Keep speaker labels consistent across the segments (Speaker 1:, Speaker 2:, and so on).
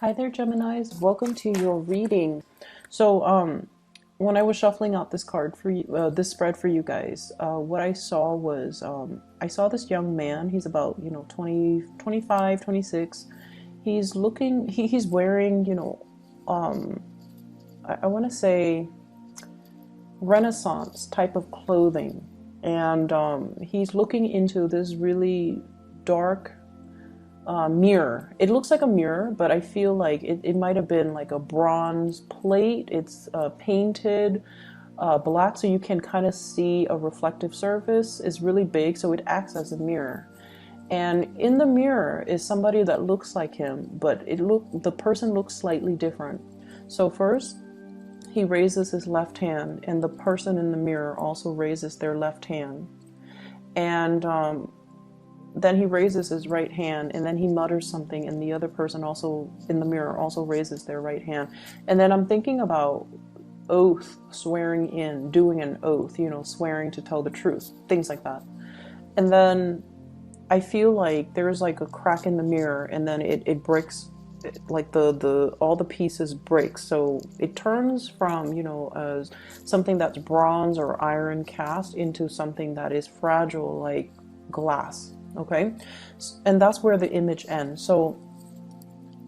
Speaker 1: Hi there, Geminis. Welcome to your reading. So, when I was shuffling out this card for you, this spread for you guys, what I saw was I saw this young man. He's about 20, 25, 26. He's looking. He's wearing um, I want to say Renaissance type of clothing, and he's looking into this really dark mirror. It looks like a mirror, but I feel like it might have been like a bronze plate. It's painted black, so you can kind of see a reflective surface. It's really big, so it acts as a mirror. And in the mirror is somebody that looks like him, but the person looks slightly different. So first, he raises his left hand, and the person in the mirror also raises their left hand. And then he raises his right hand, and then he mutters something, and the other person also in the mirror also raises their right hand. And then I'm thinking about oath, swearing in, doing an oath, swearing to tell the truth, things like that. And then I feel like there's like a crack in the mirror, and then it breaks, like the all the pieces break, so it turns from as something that's bronze or iron cast into something that is fragile, like glass. Okay, and that's where the image ends. So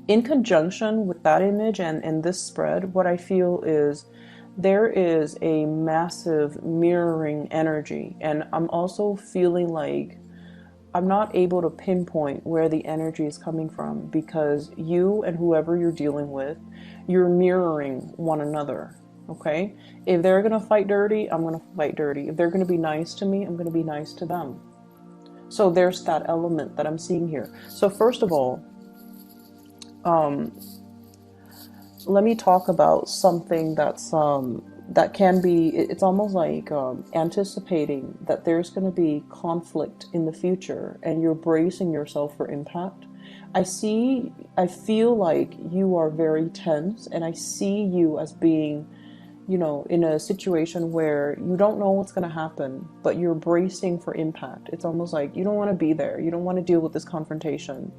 Speaker 1: in conjunction with that image and this spread, what I feel is there is a massive mirroring energy, and I'm also feeling like I'm not able to pinpoint where the energy is coming from, because you and whoever you're dealing with, you're mirroring one another. Okay, if they're gonna fight dirty, I'm gonna fight dirty. If they're gonna be nice to me, I'm gonna be nice to them. So there's that element that I'm seeing here. So first of all, let me talk about something that can be, it's almost like anticipating that there's going to be conflict in the future, and you're bracing yourself for impact. I feel like you are very tense, and I see you as being in a situation where you don't know what's going to happen, but you're bracing for impact. It's almost like you don't want to be there. You don't want to deal with this confrontation.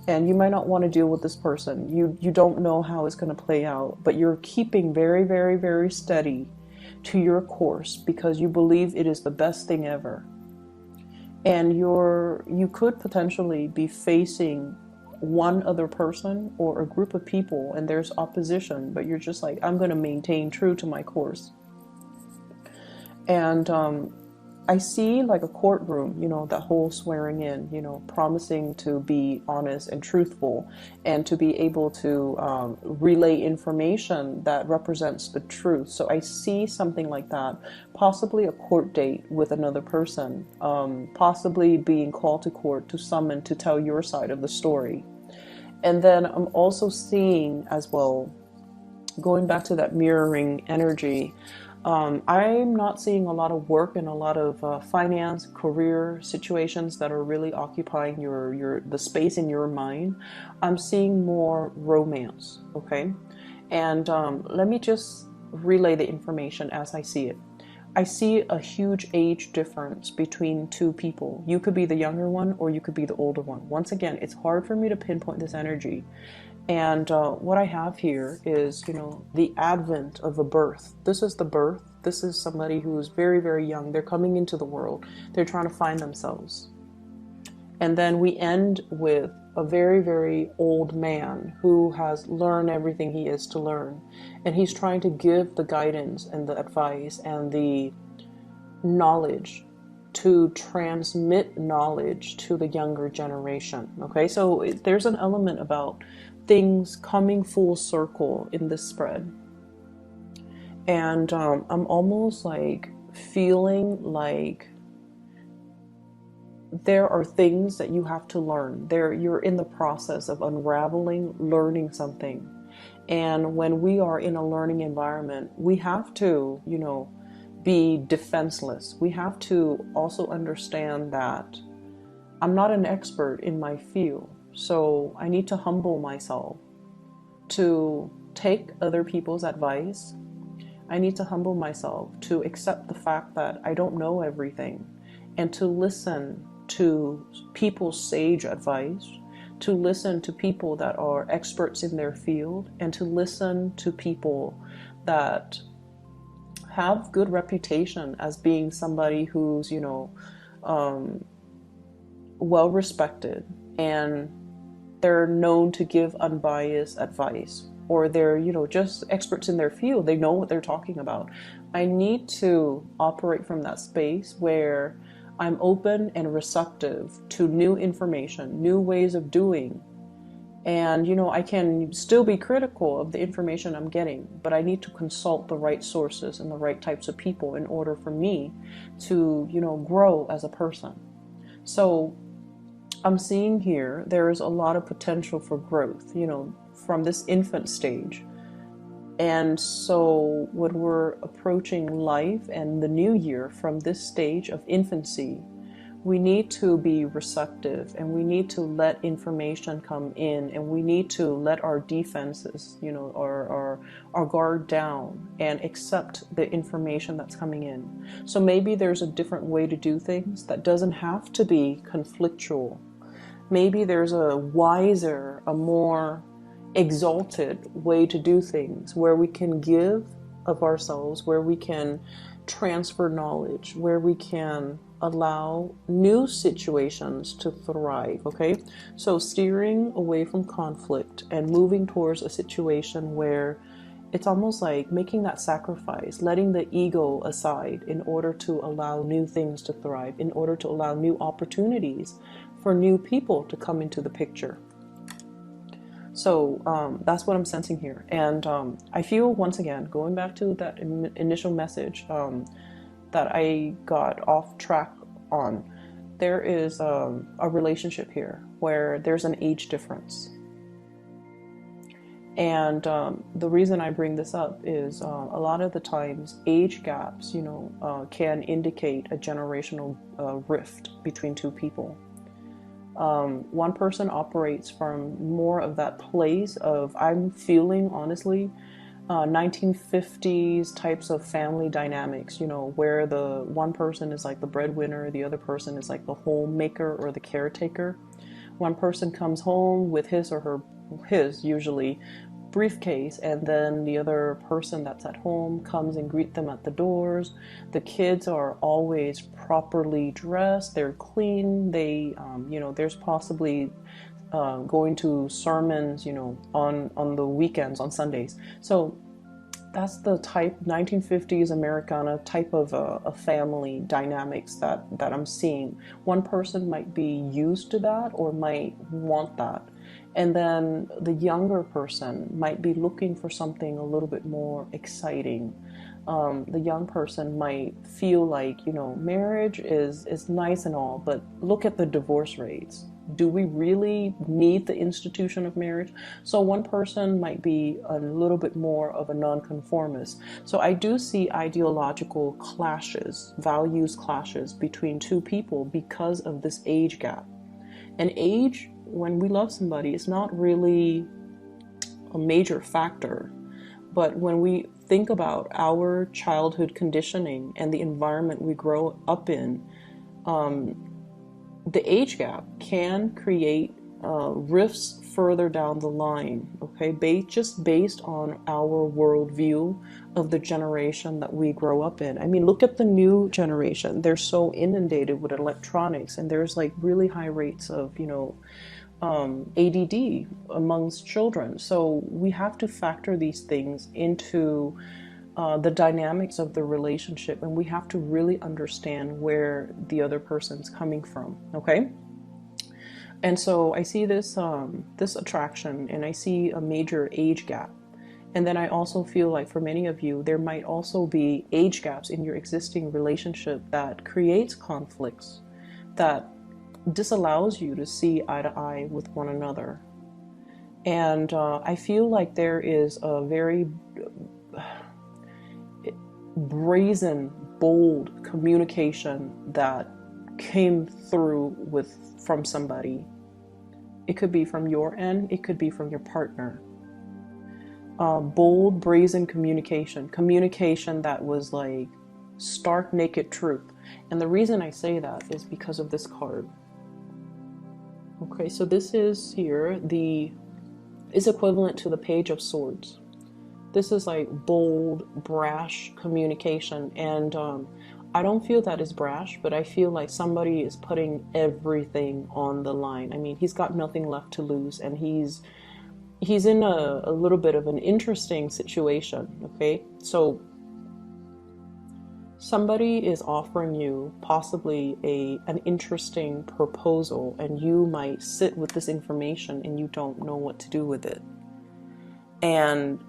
Speaker 1: And you might not want to deal with this person. You don't know how it's going to play out, but you're keeping very, very, very steady to your course because you believe it is the best thing ever. And you could potentially be facing one other person or a group of people, and there's opposition, but you're just like, I'm going to maintain true to my course. And I see like a courtroom, that whole swearing in, promising to be honest and truthful, and to be able to relay information that represents the truth. So I see something like that, possibly a court date with another person, possibly being called to court to summon to tell your side of the story. And then I'm also seeing as well, going back to that mirroring energy, I'm not seeing a lot of work and a lot of finance, career situations that are really occupying the space in your mind. I'm seeing more romance, okay? And let me just relay the information as I see it. I see a huge age difference between two people. You could be the younger one, or you could be the older one. Once again, it's hard for me to pinpoint this energy. And what I have here is, the advent of a birth. This is the birth. This is somebody who is very, very young. They're coming into the world. They're trying to find themselves. And then we end with a very, very old man who has learned everything he is to learn. And he's trying to give the guidance and the advice and the knowledge, to transmit knowledge to the younger generation. Okay, so there's an element about things coming full circle in this spread. And I'm almost like feeling like there are things that you have to learn. You're in the process of unraveling, learning something. And when we are in a learning environment, we have to, be defenseless. We have to also understand that I'm not an expert in my field. So I need to humble myself to take other people's advice. I need to humble myself to accept the fact that I don't know everything, and to listen to people's sage advice, to listen to people that are experts in their field, and to listen to people that have good reputation as being somebody who's, well respected, and they're known to give unbiased advice, or they're, just experts in their field. They know what they're talking about. I need to operate from that space where I'm open and receptive to new information, new ways of doing. And, I can still be critical of the information I'm getting, but I need to consult the right sources and the right types of people in order for me to, grow as a person. So I'm seeing here there is a lot of potential for growth, from this infant stage. And so when we're approaching life and the new year from this stage of infancy, we need to be receptive, and we need to let information come in, and we need to let our defenses, our guard down, and accept the information that's coming in. So maybe there's a different way to do things that doesn't have to be conflictual. Maybe there's a wiser, a more exalted way to do things, where we can give of ourselves, where we can transfer knowledge, where we can allow new situations to thrive. Okay, so steering away from conflict and moving towards a situation where it's almost like making that sacrifice, letting the ego aside in order to allow new things to thrive, in order to allow new opportunities for new people to come into the picture. So that's what I'm sensing here. And I feel, once again, going back to that initial message that I got off track on, there is a relationship here where there's an age difference. And the reason I bring this up is a lot of the times age gaps, can indicate a generational rift between two people. One person operates from more of that place of, I'm feeling, honestly, 1950s types of family dynamics, where the one person is like the breadwinner, the other person is like the homemaker or the caretaker. One person comes home with his usually briefcase, and then the other person that's at home comes and greet them at the doors. The kids are always properly dressed, they're clean, they there's possibly going to sermons on the weekends, on Sundays. So that's the type 1950s Americana type of a family dynamics that I'm seeing. One person might be used to that or might want that. And then the younger person might be looking for something a little bit more exciting. The young person might feel like, marriage is nice and all, but look at the divorce rates. Do we really need the institution of marriage? So one person might be a little bit more of a nonconformist. So I do see ideological clashes, values clashes between two people because of this age gap. And age, when we love somebody, is not really a major factor. But when we think about our childhood conditioning and the environment we grow up in, the age gap can create rifts further down the line, okay, just based on our worldview of the generation that we grow up in. I mean, look at the new generation. They're so inundated with electronics, and there's like really high rates of, ADD amongst children. So we have to factor these things into the dynamics of the relationship, and we have to really understand where the other person's coming from, okay? And so I see this this attraction, and I see a major age gap. And then I also feel like for many of you, there might also be age gaps in your existing relationship that creates conflicts, that disallows you to see eye to eye with one another. And I feel like there is a very brazen, bold communication that came through from somebody. It could be from your end, it could be from your partner. Bold, brazen communication that was like stark, naked truth. And the reason I say that is because of this card. Okay, so this is here, is equivalent to the Page of Swords. This is like bold, brash communication, and I don't feel that is brash, but I feel like somebody is putting everything on the line. I mean, he's got nothing left to lose, and he's in a little bit of an interesting situation. Okay, so somebody is offering you possibly an interesting proposal, and you might sit with this information and you don't know what to do with it. And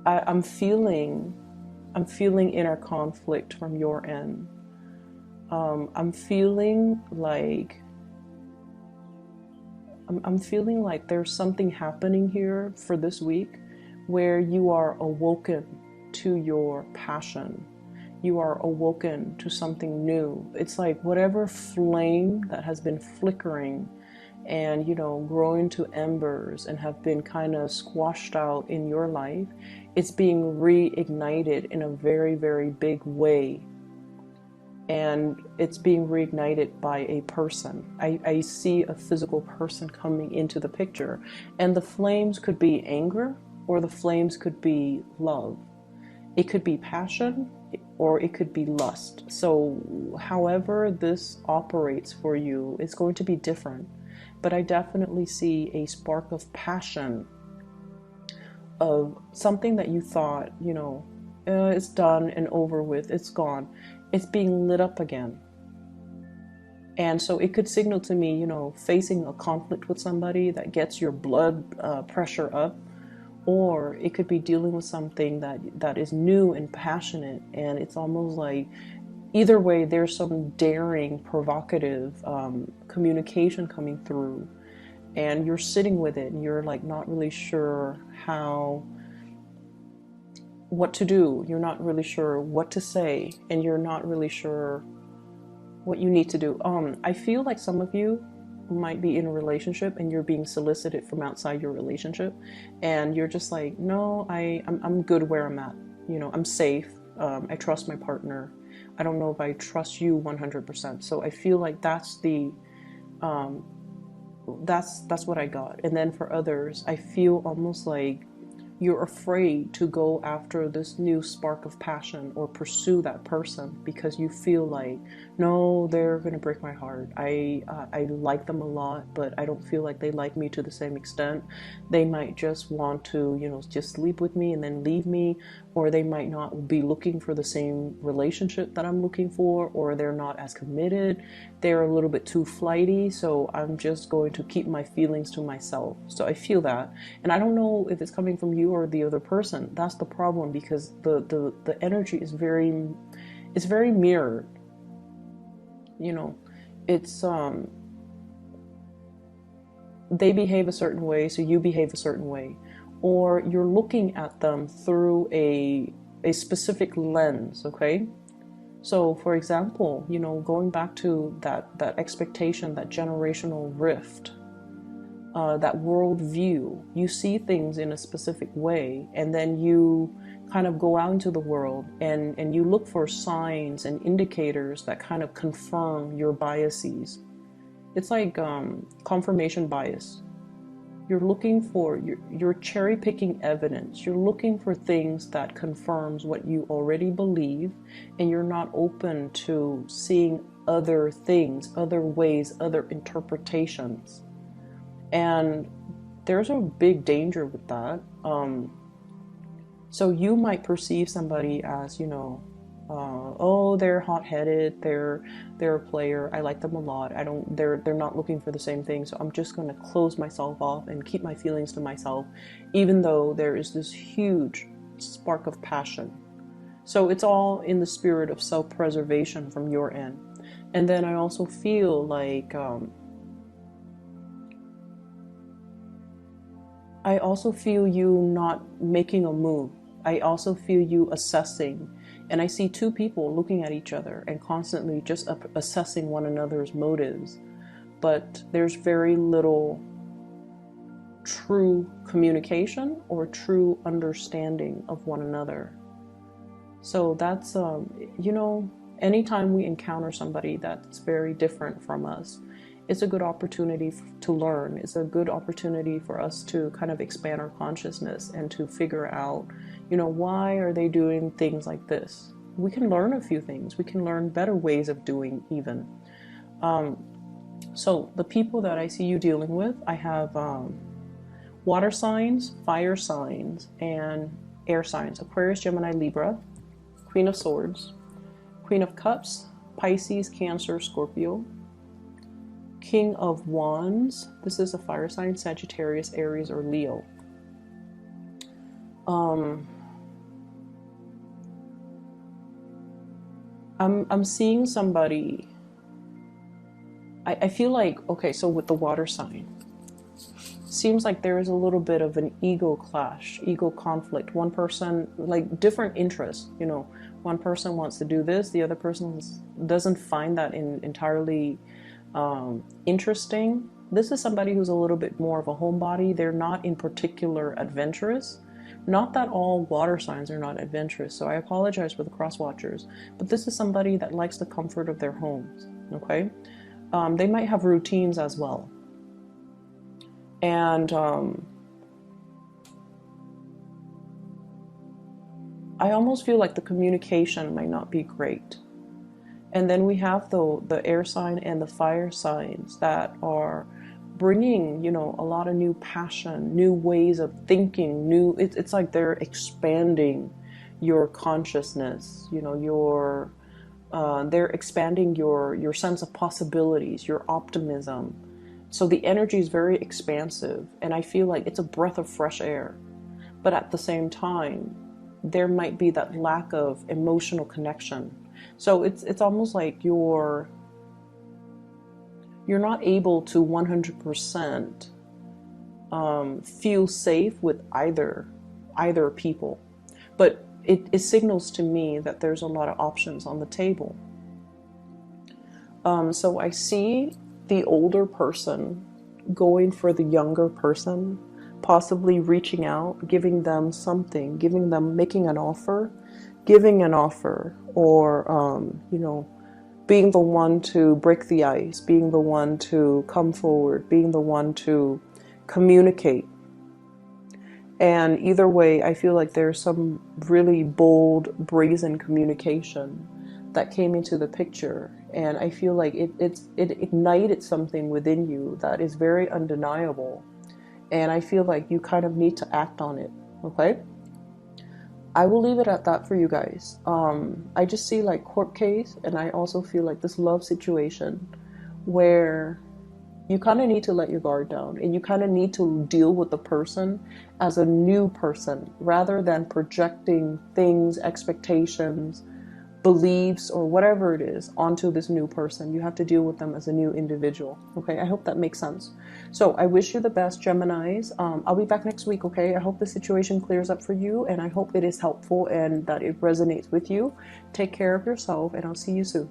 Speaker 1: I'm feeling inner conflict from your end. I'm feeling like there's something happening here for this week where you are awoken to your passion. You are awoken to something new. It's like whatever flame that has been flickering and, you know, growing to embers and have been kind of squashed out in your life, it's being reignited in a very, very big way. And it's being reignited by a person. I see a physical person coming into the picture. And the flames could be anger, or the flames could be love. It could be passion, or it could be lust. So however this operates for you, it's going to be different. But I definitely see a spark of passion, of something that you thought, you know, it's done and over with, it's gone. It's being lit up again. And so it could signal to me, you know, facing a conflict with somebody that gets your blood pressure up. Or it could be dealing with something that is new and passionate, and it's almost like either way there's some daring, provocative communication coming through, and you're sitting with it and you're like not really sure what to do. You're not really sure what to say, and you're not really sure what you need to do. I feel like some of you might be in a relationship and you're being solicited from outside your relationship, and you're just like, no, I'm good where I'm at. You know, I'm safe. I trust my partner. I don't know if I trust you 100%. So I feel like that's what I got. And then for others, I feel almost like you're afraid to go after this new spark of passion or pursue that person because you feel like, no, they're gonna break my heart. I like them a lot, but I don't feel like they like me to the same extent. They might just want to, you know, just sleep with me and then leave me, or they might not be looking for the same relationship that I'm looking for, or they're not as committed. They're a little bit too flighty, so I'm just going to keep my feelings to myself. So I feel that, and I don't know if it's coming from you or the other person. That's the problem, because the energy is very mirrored. You know, it's they behave a certain way, so you behave a certain way, or you're looking at them through a specific lens. Okay, so for example, you know, going back to that expectation, that generational rift, that world view, you see things in a specific way, and then you kind of go out into the world and you look for signs and indicators that kind of confirm your biases. It's like confirmation bias. You're looking for, you're cherry picking evidence. You're looking for things that confirms what you already believe, and you're not open to seeing other things, other ways, other interpretations. And there's a big danger with that. So you might perceive somebody as, you know, oh, they're hot-headed, they're a player, I like them a lot, they're not looking for the same thing, so I'm just going to close myself off and keep my feelings to myself, even though there is this huge spark of passion. So it's all in the spirit of self-preservation from your end. And then I also feel like I also feel you not making a move. I also feel you assessing. And I see two people looking at each other and constantly just assessing one another's motives. But there's very little true communication or true understanding of one another. So that's, you know, Anytime we encounter somebody that's very different from us, it's a good opportunity to learn. It's a good opportunity for us to kind of expand our consciousness and to figure out, why are they doing things like this? We can learn a few things. We can learn better ways of doing even. So the people that I see you dealing with, I have water signs, fire signs, and air signs. Aquarius, Gemini, Libra, Queen of Swords, Queen of Cups, Pisces, Cancer, Scorpio, King of Wands. This is a fire sign, Sagittarius, Aries, or Leo. I'm seeing somebody. I feel like, okay, so with the water sign, seems like there is a little bit of an ego clash, ego conflict. One person, like different interests, one person wants to do this, the other person doesn't find that entirely interesting. This is somebody who's a little bit more of a homebody. They're not in particular adventurous. Not that all water signs are not adventurous, so I apologize for the cross watchers, but this is somebody that likes the comfort of their homes, okay? They might have routines as well. And I almost feel like the communication might not be great. And then we have the air sign and the fire signs that are bringing, a lot of new passion, new ways of thinking, it's like they're expanding your consciousness, they're expanding your sense of possibilities, your optimism. So the energy is very expansive, and I feel like it's a breath of fresh air. But at the same time, there might be that lack of emotional connection. So it's almost like you're not able to 100% feel safe with either people. But it signals to me that there's a lot of options on the table. So I see the older person going for the younger person, possibly reaching out, giving them something, making an offer, giving an offer, or, being the one to break the ice, being the one to come forward, being the one to communicate. And either way, I feel like there's some really bold, brazen communication that came into the picture. And I feel like it ignited something within you that is very undeniable. And I feel like you kind of need to act on it, okay? I will leave it at that for you guys. I just see like court case, and I also feel like this love situation where you kind of need to let your guard down, and you kind of need to deal with the person as a new person rather than projecting things, expectations, beliefs, or whatever it is onto this new person. You have to deal with them as a new individual. Okay, I hope that makes sense. So I wish you the best, Geminis. I'll be back next week, okay? I hope the situation clears up for you, and I hope it is helpful and that it resonates with you. Take care of yourself, and I'll see you soon.